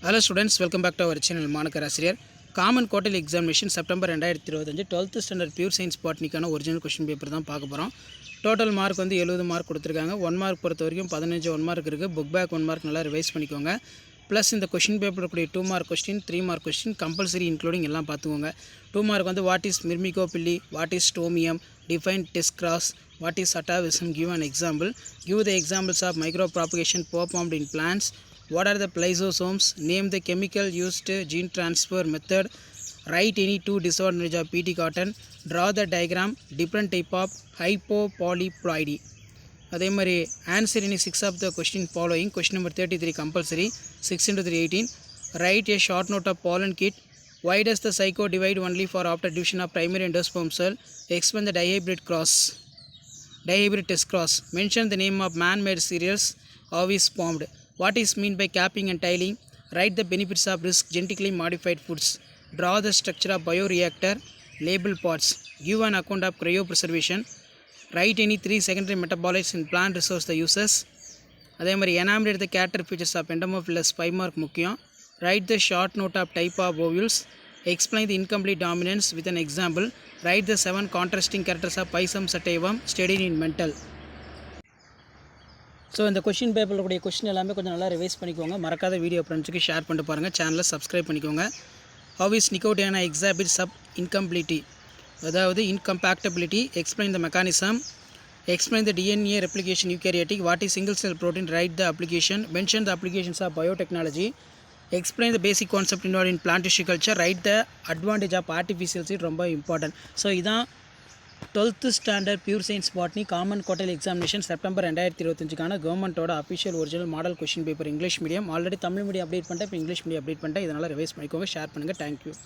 Hello students, welcome back to our channel Manakar Asiriyar. Common Quarterly Examination September 2025 12th Standard Pure Science Botany-க்கான original question paper தான் பார்க்க போறோம். Total mark வந்து 70 mark கொடுத்திருக்காங்க. 1 mark பொறுத்த வரைக்கும் 15 1 மார்க் இருக்கு. புக் பேக் 1 மார்க் நல்லா ரிவைஸ் பண்ணிக்கோங்க. ப்ளஸ் இந்த क्वेश्चन பேப்பர்ல கூடிய 2 mark question 3 mark question compulsory including எல்லாம் பார்த்துக்கோங்க. 2 மார்க் வந்து what is myrmecophily, what is stomium, define test cross, what is atavism, give an example, give the examples of micropropagation performed in plants, what are the lysosomes, name the chemical used gene transfer method, write any two disadvantages of pt cotton, draw the diagram, different type of hypopolyploidy. அதே மாதிரி answer any 6 of the question following. Question number 33 compulsory. 6 into 3 18. Write a short note of pollen kit. Why does the zygote divide only for after division of primary endosperm cell? Explain the dihybrid test cross. Mention the name of man-made cereals. How is formed? What is meant by capping and tiling? Write the benefits of risk genetically modified foods. Draw the structure of bioreactor. Label parts. Give an account of cryopreservation. Write any 3 secondary metabolites in plant resource the uses. அதே மாதிரி enumerate the character features of endomophilus 5 mark முக்கியம். Write the short note of type of ovules. Explain the incomplete dominance with an example. Write the 7 contrasting characters of Pisum sativum studied in mental. So இந்த question பேப்பரில் கூடிய question எல்லாமே கொஞ்சம் நல்லா revise பண்ணிக்கோங்க. மறக்காத video ஃப்ரெண்ட்ஸுக்கு ஷேர் பண்ணிட்டு பாருங்கள். சேனலை சப்ஸ்கிரைப் பண்ணிக்கோங்க. How is Nicotiana exhibit self incompatibility, அதாவது incompatibility. Explain the mechanism. Explain the DNA replication eukaryotic. What is single cell protein. Write the application. Mention the applications of biotechnology. Explain the basic concept involved in plant tissue culture. Write the advantage of artificial seed. ரொம்ப important. So இதான் 12th standard pure science botany common quarterly examination September 2025க்கான கவர்மெண்ட்டோட official original model question paper English medium. Already Tamil medium update பண்ணிட்டேன், இப்போ English medium update பண்ணிட்டேன். இதனால் revise பண்ணிக்கோங்க, share பண்ணுங்கள். தேங்க்யூ.